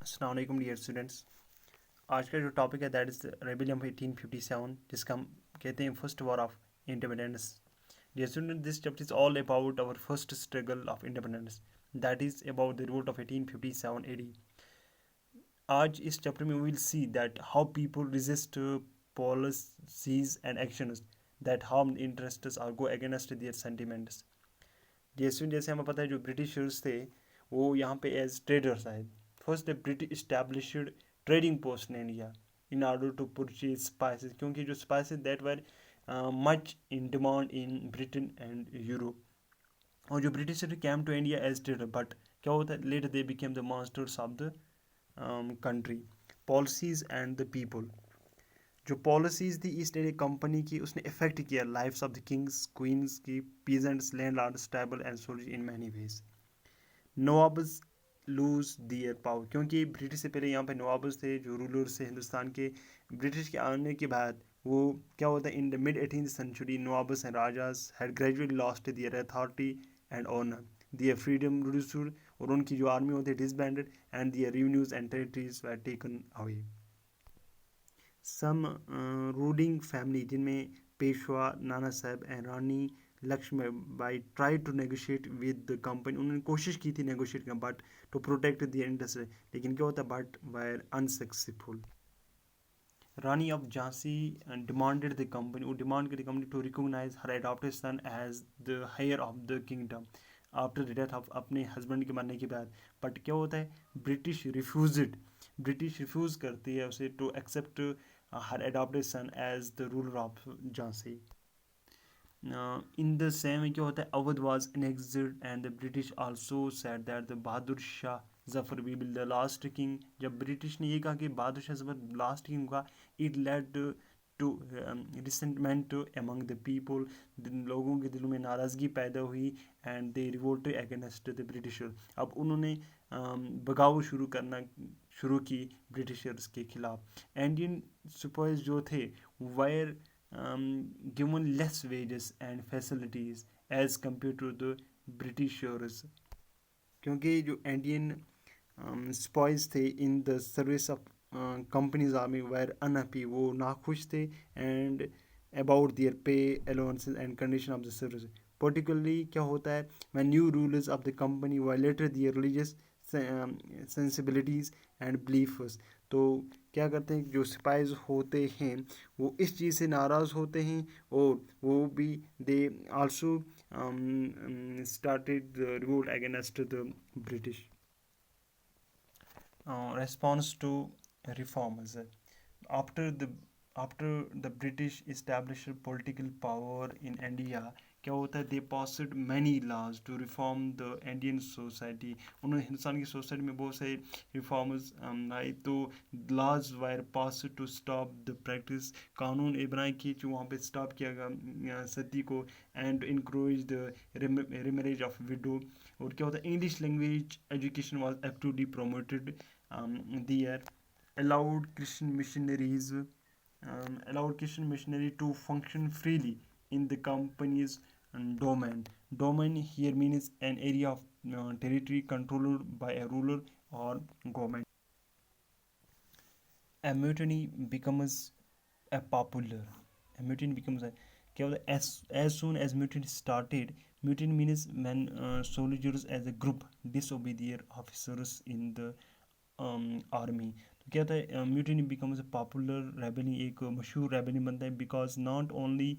अस्सलाम वालेकुम dear students. आज का जो टॉपिक है दैट इज़ रेबेलियन ऑफ 1857, जिसका हम कहते हैं first war of independence. Dear student, this chapter is all about our first struggle of independence, that is about the revolt of 1857 AD। आज इस चैप्टर में we will see that how people resist policies and actions that harm interests और go against their sentiments. जैसे हमें पता है जो Britishers थे वो यहाँ पे एज ट्रेडर्स आए। First the British established trading post in India in order to purchase spices, क्योंकि जो spices that were much in demand in Britain and Europe. और जो Britisher came to India as trader, but क्या होता है later they became the masters of the country. Policies and the people, जो policies थी East India Company की, उसने effect किया lifes of the Kings queen's की, peasants, landlord, stable and soldier in many ways. Nawabs lose their power, क्योंकि British से पहले यहाँ पे नवाब्स थे जो रूलर्स थे हिंदुस्तान के। ब्रिटिश के आने के बाद वो क्या होता है in the mid 18th century nawabs and rajas had gradually lost their authority and honour, their freedom reduced, और उनकी जो आर्मी होती है disbanded and their revenues and territories were taken away. Some ruling family जिनमें Peshwa, Nana Sahab and Rani Lakshmibai try to negotiate with the company, उन्होंने कोशिश की थी नेगोशिएट करना but to protect the industry, लेकिन क्या होता है but wire unsuccessful. Rani of Jhansi demanded the company, वो डिमांड करी company to recognise her adopted son as the heir of the kingdom after the death of अपने हस्बैंड के मरने के बाद। बट क्या होता है ब्रिटिश रिफ्यूज़ करती है उसे to accept her adopted son as the ruler of Jhansi. In the same way क्या होता है Awadh was annexed and the British also said that the Bahadur Shah Zafar will be the last king। जब ब्रिटिश ने ये कहा कि बहादुर शाह जफर लास्ट किंग होगा, it led to resentment among the people, लोगों के दिलों में नाराज़गी पैदा हुई and they revolted against the Britishers। अब उन्होंने बगावत शुरू की ब्रिटिशर्स के खिलाफ। इंडियन सिपाहीज जो थे wire given less wages and facilities as compared to the Britishers, क्योंकि जो इंडियन सिपाहीज थे in the service of company's army were unhappy, वो नाखुश थे and about their pay, allowances and condition of the service. Particularly क्या होता है when new rulers of the company violated their religious sensibilities and beliefs. तो क्या करते हैं जो सिपाहीज होते हैं वो इस चीज़ से नाराज़ होते हैं और वो भी they also started the revolt against the British. Response to reforms. After the after the British established political power in India, क्या होता है they passed many laws to reform the Indian society. उन्होंने हिंदुस्तान की सोसाइटी में बहुत सारे reforms लाए, तो laws were pass to stop the practice, कानून बनाए कि जो वहाँ पे स्टॉप किया गया सती को, and encourage the remarriage of widow. और क्या होता है English language education was actively promoted there, allowed Christian missionaries allowed Christian missionary to function freely in the company's domain. Domain here means an area of territory controlled by a ruler or government. A mutiny becomes a popular. A mutiny becomes a क्या होता है as soon as mutiny started, mutiny means when soldiers as a group disobey their officers in the army. तो क्या होता है mutiny becomes a popular rebellion, एक मशहूर rebellion बनता है because not only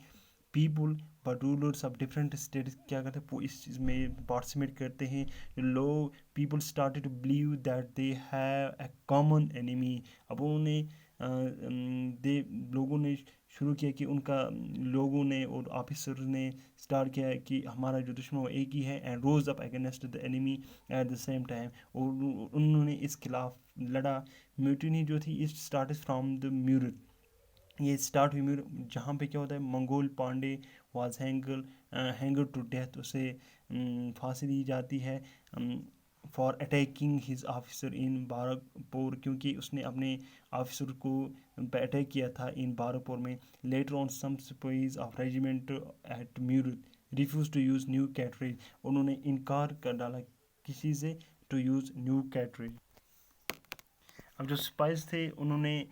people but rulers of different states क्या करते हैं इस चीज़ में पार्टिसिपेट करते हैं। लोग people started to believe that they have a common enemy. अब उन्होंने लोगों ने शुरू किया कि उनका लोगों ने और ऑफिसर ने स्टार्ट किया है कि हमारा जो दुश्मन वो एक ही है, and rose up against the enemy at the same time, और उन्होंने इस खिलाफ लड़ा। म्यूटिनी जो थी it start from the Meerut, ये स्टार्ट हुई म्यूरिट जहाँ पे क्या होता है मंगोल पांडे वाज हैंगर टू डेथ, उसे फांसी दी जाती है for attacking his officer in Barrackpore, क्योंकि उसने अपने ऑफिसर को पे अटैक किया था इन बारकपुर में। लेटर ऑन सम सिपाहीज of regiment at Meerut refuse to use new cartridge, उन्होंने इनकार कर डाला किसी से टू यूज़ न्यू कैटरेज। اب جو سپائز تھے انہوں نے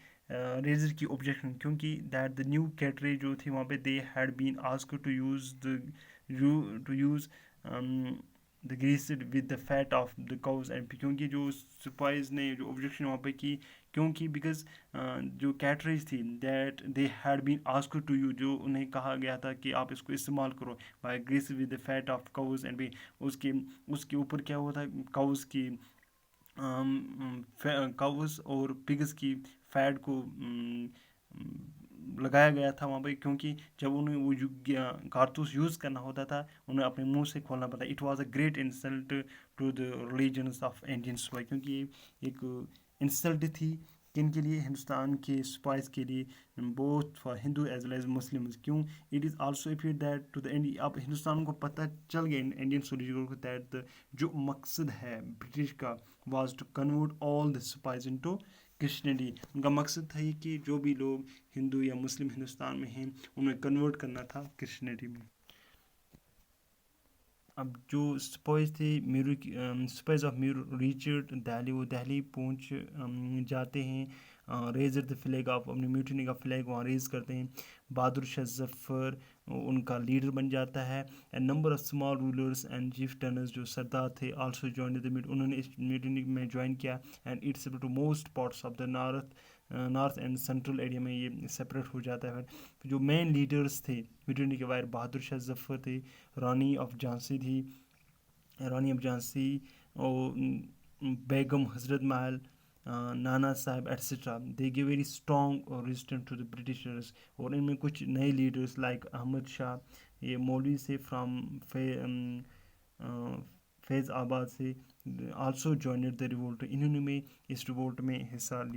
ریزر کی آبجیکشن، کیونکہ دیٹ دا نیو کیٹری جو تھی وہاں پہ they had been ask to use the greased with the fat of the cows and, کیونکہ جو سپائز نے جو آبجیکشن وہاں پہ کی، کیونکہ بیکاز جو کیٹریز تھی that they had been ask to use, جو انہیں کہا گیا تھا کہ آپ اس کو استعمال کرو by grease with the fat of cows and, اس کے اوپر کیا ہوا تھا، کاؤز کی کاؤز اور پگز کی فیٹ کو لگایا گیا تھا وہاں پہ، کیونکہ جب انہیں وہ کارتوس یوز کرنا ہوتا تھا انہیں اپنے منہ سے کھولنا پڑتا. It was a great insult to the religions of Indian sepoy, کیونکہ یہ ایک انسلٹ تھی کن کے لیے، ہندوستان کے سپائز کے لیے، both for Hindu as well as Muslims. کیوں؟ It is also appear that to the اب ہندوستان کو پتہ چل گیا انڈین سولجر کو دیٹ جو مقصد ہے برٹش کا was to convert all the sepoys into Christianity. ان کا مقصد تھا یہ کہ جو بھی لوگ ہندو یا مسلم ہندوستان میں ہیں انہیں کنورٹ کرنا تھا کرسچنٹی میں. اب جو سپائز تھے spies of Meru reached Delhi, وہ دہلی پہنچ جاتے ہیں، ریزر دا فلیگ آف، اپنی میوٹنی کا فلیگ وہاں ریز کرتے ہیں. بہادر شاہ ظفر ان کا لیڈر بن جاتا ہے. And number of small rulers and chieftains جو سردار تھے آلسو جوائن دا میٹ، انہوں نے اس میوٹنی میں جوائن کیا. And it's to most parts of the north and central area میں یہ سپریٹ ہو جاتا ہے. جو مین لیڈرس تھے میوٹنی کے باہر بہادر شاہ ظفر تھے، رانی آف جھانسی تھی، رانی آف جھانسی، اور Begum Hazrat Mahal, Nana Sahib etcetera. They gave very strong resistance to the Britishers. اور ان میں کچھ نئے لیڈرس لائک احمد شاہ، یہ مولوی سے فرام فیض آباد سے، آلسو جوائنڈ دا ریولٹ. انہوں نے اس ریولٹ میں حصہ لیا.